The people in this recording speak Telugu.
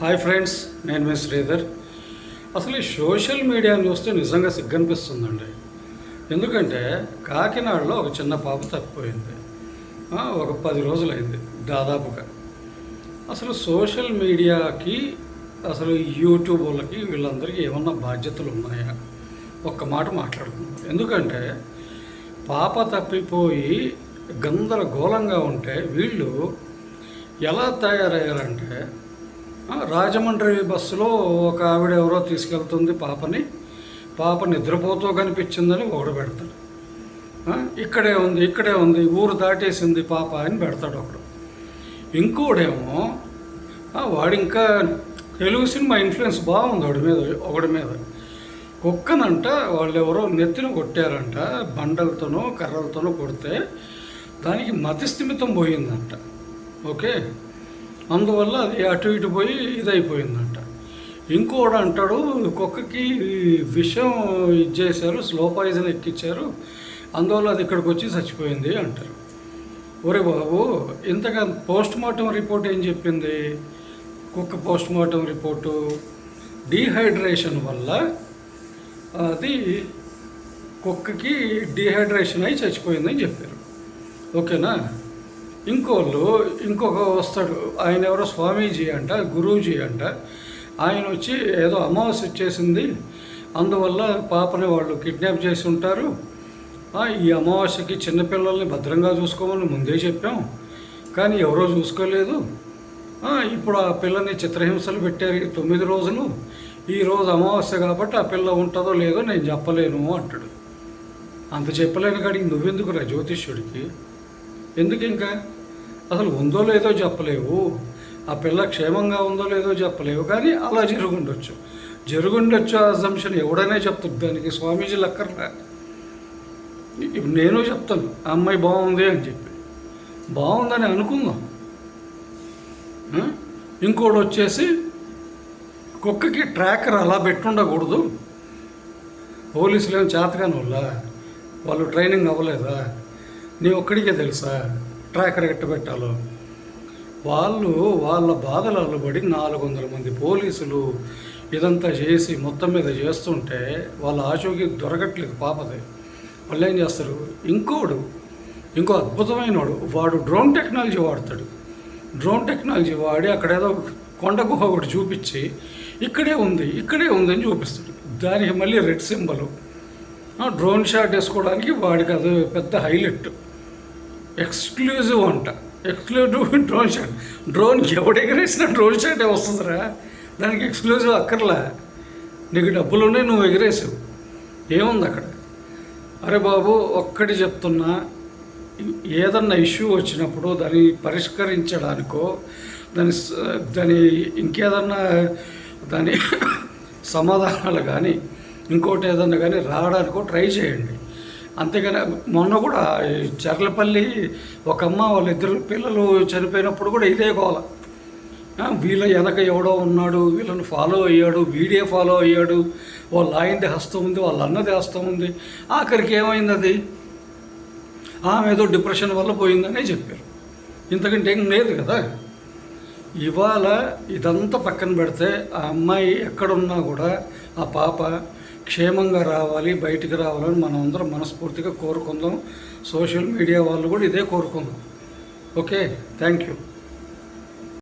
హాయ్ ఫ్రెండ్స్, నేను మీ శ్రీధర్. అసలు ఈ సోషల్ మీడియాని చూస్తే నిజంగా సిగ్గనిపిస్తుందండి. ఎందుకంటే కాకినాడలో ఒక చిన్న పాప తప్పిపోయింది. ఒక 10 రోజులైంది దాదాపుగా. అసలు సోషల్ మీడియాకి, అసలు యూట్యూబ్ వాళ్ళకి, వీళ్ళందరికీ ఏమన్నా బాధ్యతలు ఉన్నాయా? ఒక్క మాట మాట్లాడుకుందాం. ఎందుకంటే పాప తప్పిపోయి గందరగోళంగా ఉంటే వీళ్ళు ఎలా తయారయ్యారంటే, రాజమండ్రి బస్సులో ఒక ఆవిడ ఎవరో తీసుకెళ్తుంది పాప నిద్రపోతూ కనిపించిందని ఒకడు పెడతాడు. ఇక్కడే ఉంది ఊరు దాటేసింది పాప అని పెడతాడు ఒకడు. ఇంకోడేమో వాడు ఇంకా తెలుగు సినిమా ఇన్ఫ్లుయెన్స్ బాగుంది ఒకడి మీద. కుక్కనంట వాళ్ళు ఎవరో నెత్తిన కొట్టారంట, బండలతోనో కర్రలతోనో కొడితే దానికి మతిస్థిమితం పోయిందంట. ఓకే, అందువల్ల అది అటు ఇటు పోయి ఇదైపోయిందంట. ఇంకోడు అంటాడు కుక్కకి విషం ఇచ్చేసారు, స్లో పాయిజన్ ఎక్కించారు, అందువల్ల అది ఇక్కడికి వచ్చి చచ్చిపోయింది అంటారు. ఒరే బాబు, ఇంతగా పోస్ట్ మార్టం రిపోర్ట్ ఏం చెప్పింది? కుక్క పోస్ట్ మార్టం రిపోర్టు డీహైడ్రేషన్ వల్ల అది కుక్కకి డీహైడ్రేషన్ అయి చచ్చిపోయిందని చెప్పారు. ఓకేనా? ఇంకొక వస్తాడు, ఆయన ఎవరో స్వామీజీ అంట, గురూజీ అంట. ఆయన వచ్చి ఏదో అమావాస్య వచ్చేసింది, అందువల్ల పాపని వాళ్ళు కిడ్నాప్ చేసి ఉంటారు, ఈ అమావాస్యకి చిన్నపిల్లల్ని భద్రంగా చూసుకోమని ముందే చెప్పాం, కానీ ఎవరో చూసుకోలేదు, ఇప్పుడు ఆ పిల్లని చిత్రహింసలు పెట్టారు 9 రోజులు, ఈరోజు అమావాస్య కాబట్టి ఆ పిల్ల ఉంటుందో లేదో నేను చెప్పలేను అంటాడు. అంత చెప్పలేని కాడికి నువ్వెందుకురా జ్యోతిష్యుడికి? ఎందుకు ఇంకా? అసలు ఉందో లేదో చెప్పలేవు, ఆ పిల్ల క్షేమంగా ఉందో లేదో చెప్పలేవు, కానీ అలా జరుగుండొచ్చు అజంప్షన్ ఎవడైనా చెప్తాడు, దానికి స్వామీజీలు అక్కర్లే. నేను చెప్తాను ఆ అమ్మాయి బాగుంది అని చెప్పి, బాగుందని అనుకుందాం. ఇంకోటి వచ్చేసి కుక్కకి ట్రాకర్ అలా పెట్టుండకూడదు, పోలీసులు ఏం చేతగాని వాళ్ళు ట్రైనింగ్ అవ్వలేదా? నీ ఒక్కడికే తెలుసా ట్రాకర్ ఎట్ట పెట్టాలో? వాళ్ళ బాధలలో పడి 400 మంది పోలీసులు ఇదంతా చేసి మొత్తం మీద చేస్తుంటే వాళ్ళ ఆచూకీ దొరకట్లేదు పాపది. వాళ్ళు ఏం చేస్తారు? ఇంకో అద్భుతమైనవాడు, వాడు డ్రోన్ టెక్నాలజీ వాడతాడు. డ్రోన్ టెక్నాలజీ వాడి అక్కడేదో కొండ గుహ ఒకటి చూపించి ఇక్కడే ఉంది అని చూపిస్తాడు. దానికి మళ్ళీ రెడ్ సింబల్. డ్రోన్ షాట్ వేసుకోవడానికి వాడికి అది పెద్ద హైలైట్, ఎక్స్క్లూజివ్ అంట. ఎక్స్క్లూజివ్ డ్రోన్ ఎవడు ఎగిరేసినా డ్రోన్ షాటే వస్తుందిరా, దానికి ఎక్స్క్లూజివ్ అక్కర్లా. నీకు డబ్బులు ఉన్నాయి, నువ్వు ఎగిరేసావు, ఏముంది అక్కడ? అరే బాబు, ఒక్కటి చెప్తున్నా, ఏదన్నా ఇష్యూ వచ్చినప్పుడు దాన్ని పరిష్కరించడానికో దాని ఇంకేదన్నా దాని సమాధానాలు కానీ ఇంకోటి ఏదన్నా కానీ రావడానికో ట్రై చేయండి. అంతేగాని మొన్న కూడా చర్లపల్లి ఒక అమ్మ వాళ్ళ 2 పిల్లలు చనిపోయినప్పుడు కూడా ఇదే గోల. వీళ్ళ వెనక ఎవడో ఉన్నాడు, వీళ్ళని ఫాలో అయ్యాడు, వీడియో ఫాలో అయ్యాడు, వాళ్ళ ఆయనది హస్తం ఉంది, వాళ్ళ అన్నది హస్తం ఉంది. ఆఖరికి ఏమైంది? అది ఆమె ఏదో డిప్రెషన్ వల్ల పోయిందనే చెప్పారు. ఇంతకంటే ఏం లేదు కదా. ఇవాళ ఇదంతా పక్కన పెడితే ఆ అమ్మాయి ఎక్కడున్నా కూడా ఆ పాప క్షేమంగా రావాలి, బయటికి రావాలని మనం అందరం మనస్ఫూర్తిగా కోరుకుందాం. సోషల్ మీడియా వాళ్ళు కూడా ఇదే కోరుకుందాం. Okay, thank you.